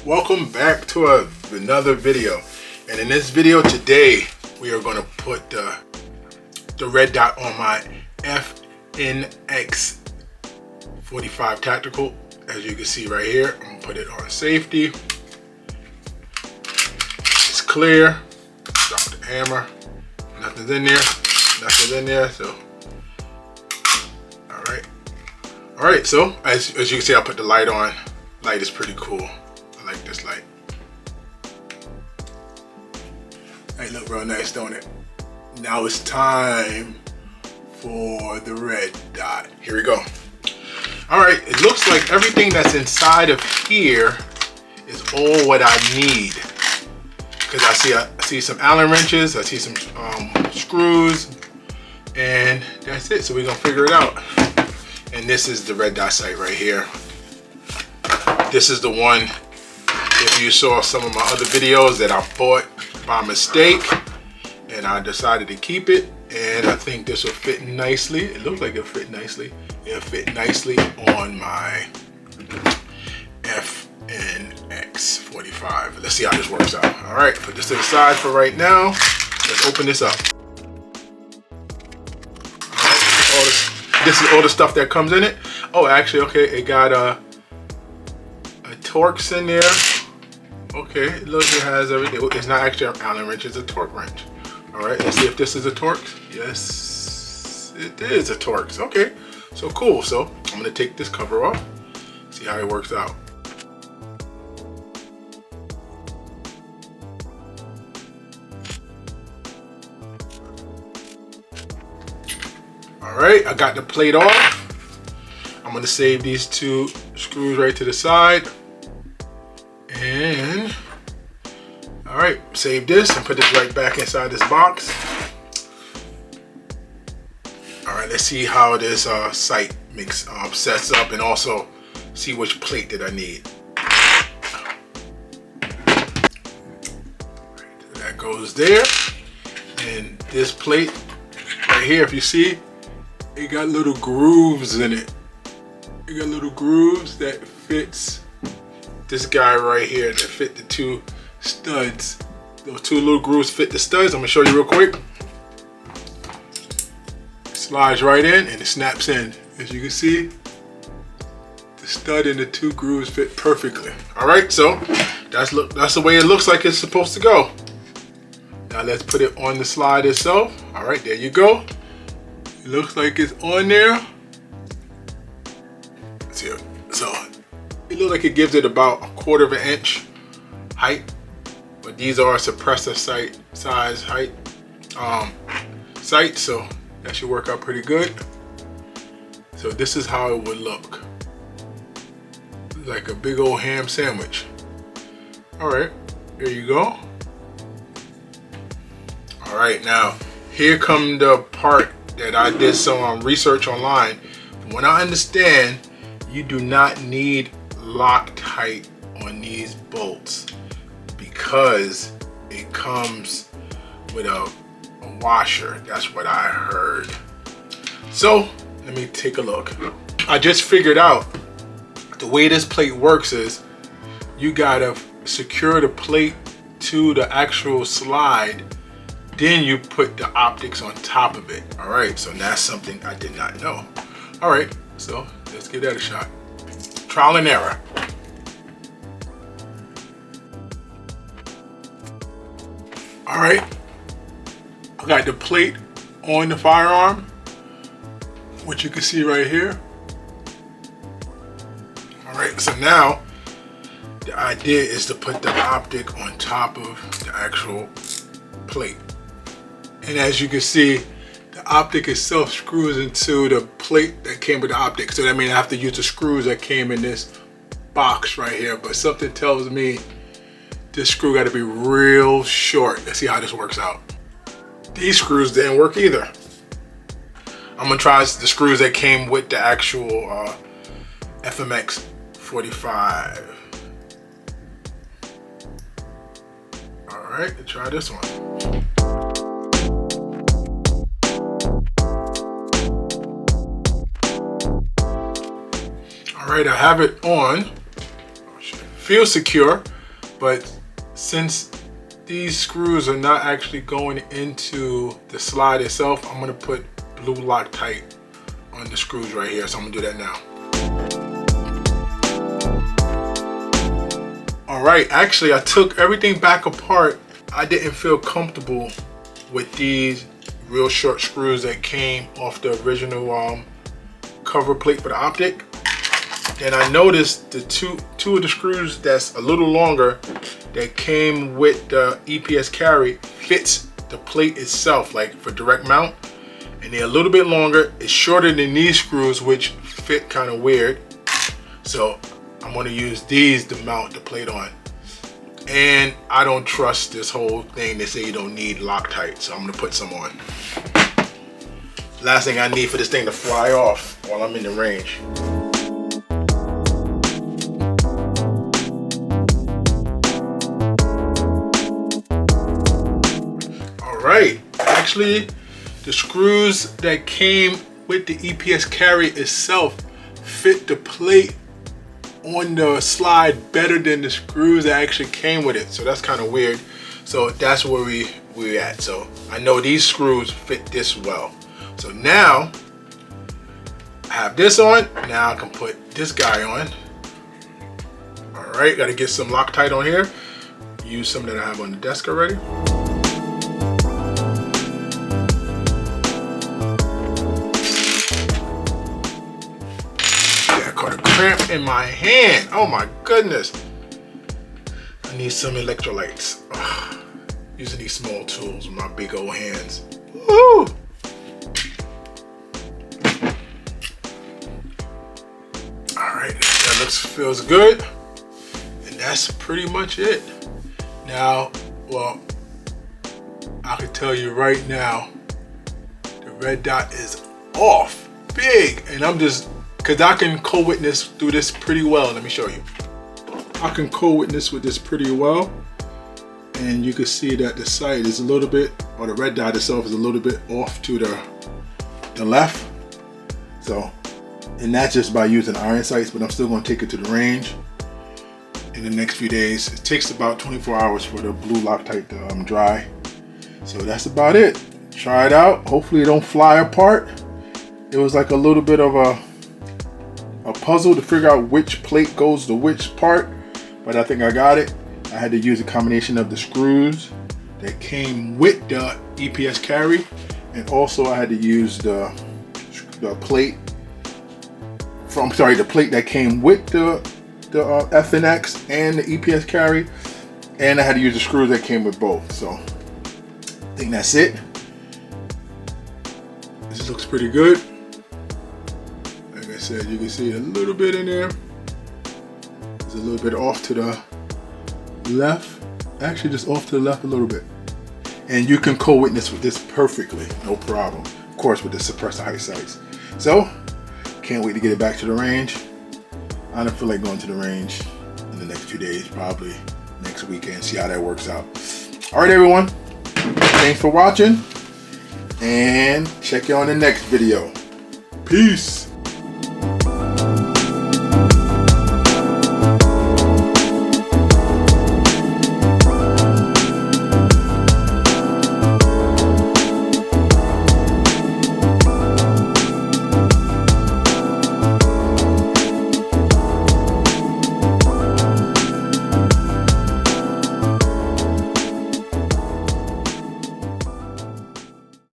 Welcome back to another video, and in this video today we are going to put the red dot on my FNX45 tactical. As you can see right here, I'm going to put it on safety. It's clear. Drop the hammer. Nothing's in there. So all right, so as you can see, I put the light on. Light is pretty cool. I like this light. It look real nice, don't it? Now it's time for the red dot. Here we go. All right, it looks like everything that's inside of here is all what I need. Because I see some Allen wrenches, I see some screws, and that's it. So we're gonna figure it out. And this is the red dot sight right here. This is the one, if you saw some of my other videos, that I bought by mistake and I decided to keep it, and I think this will fit nicely. It looks like it'll fit nicely. It'll fit nicely on my FNX45. Let's see how this works out. All right, put this to the side for right now. Let's open this up. All right, this is all the stuff that comes in it. Oh, actually, okay, it got a Torx in there. Okay, it looks like it has everything. It's not actually an Allen wrench, it's a torque wrench. All right, let's see if this is a Torx. Yes, it is a Torx. Okay, so cool. So I'm gonna take this cover off, see how it works out. All right, I got the plate off. I'm gonna save these two screws right to the side. And all right, save this and put this right back inside this box. All right, let's see how this sight sets up, and also see which plate that I need. Right, that goes there, and this plate right here, if you see, it got little grooves in it. It got little grooves that fits this guy right here, that fit the two studs. Those two little grooves fit the studs. I'm gonna show you real quick. Slides right in and it snaps in. As you can see, the stud and the two grooves fit perfectly. All right, so that's the way it looks like it's supposed to go. Now let's put it on the slide itself. All right, there you go. It looks like it's on there. Let's see. So it looks like it gives it about 1/4 of an inch height, but these are suppressor size height sights, so that should work out pretty good. So this is how it would look, like a big old ham sandwich. All right, there you go. All right, now here come the part that I did some research online. From what I understand, you do not need Loctite on these bolts because it comes with a washer. That's what I heard. So let me take a look. I just figured out the way this plate works is you gotta secure the plate to the actual slide, then you put the optics on top of it. All right, so that's something I did not know. All right, so let's give that a shot. Trial and error. All right, I got the plate on the firearm, which you can see right here. All right, so now the idea is to put the optic on top of the actual plate. And as you can see, the optic itself screws into the plate that came with the optic. So that means I have to use the screws that came in this box right here. But something tells me this screw got to be real short. Let's see how this works out. These screws didn't work either. I'm gonna try the screws that came with the actual FNX45. All right, let's try this one. All right, I have it on. Oh shit. feels secure, but since these screws are not actually going into the slide itself, I'm gonna put blue Loctite on the screws right here. So I'm gonna do that now. All right, actually I took everything back apart. I didn't feel comfortable with these real short screws that came off the original cover plate for the optic. And I noticed the two of the screws that's a little longer that came with the EPS carry fits the plate itself, like for direct mount. And they're a little bit longer. It's shorter than these screws, which fit kind of weird. So I'm gonna use these to mount the plate on. And I don't trust this whole thing. They say you don't need Loctite, so I'm gonna put some on. Last thing I need for this thing to fly off while I'm in the range. Right, actually the screws that came with the EPS carry itself fit the plate on the slide better than the screws that actually came with it. So that's kind of weird. So that's where we're at. So I know these screws fit this well. So now I have this on. Now I can put this guy on. All right, got to get some Loctite on here. Use some that I have on the desk already. Cramp in my hand. Oh my goodness. I need some electrolytes. Ugh. Using these small tools with my big old hands. Woo! Alright, that feels good. And that's pretty much it. Now, well, I can tell you right now, the red dot is off big, and I'm just, because I can co-witness through this pretty well. Let me show you. I can co-witness with this pretty well. And you can see that the sight is a little bit, or the red dot itself is a little bit off to the left. So, and that's just by using iron sights, but I'm still gonna take it to the range in the next few days. It takes about 24 hours for the blue Loctite to dry. So that's about it. Try it out. Hopefully it don't fly apart. It was like a little bit of a puzzle to figure out which plate goes to which part, but I think I got it. I had to use a combination of the screws that came with the EPS carry, and also I had to use the plate from, the plate that came with the FNX and the EPS carry, and I had to use the screws that came with both. So I think that's it. This looks pretty good. Like I said, you can see a little bit in there. It's a little bit off to the left. Actually, just off to the left a little bit. And you can co-witness with this perfectly, no problem. Of course, with the suppressor height sights. So, can't wait to get it back to the range. I don't feel like going to the range in the next few days, probably next weekend, see how that works out. All right, everyone. Thanks for watching, and check you on the next video. Peace.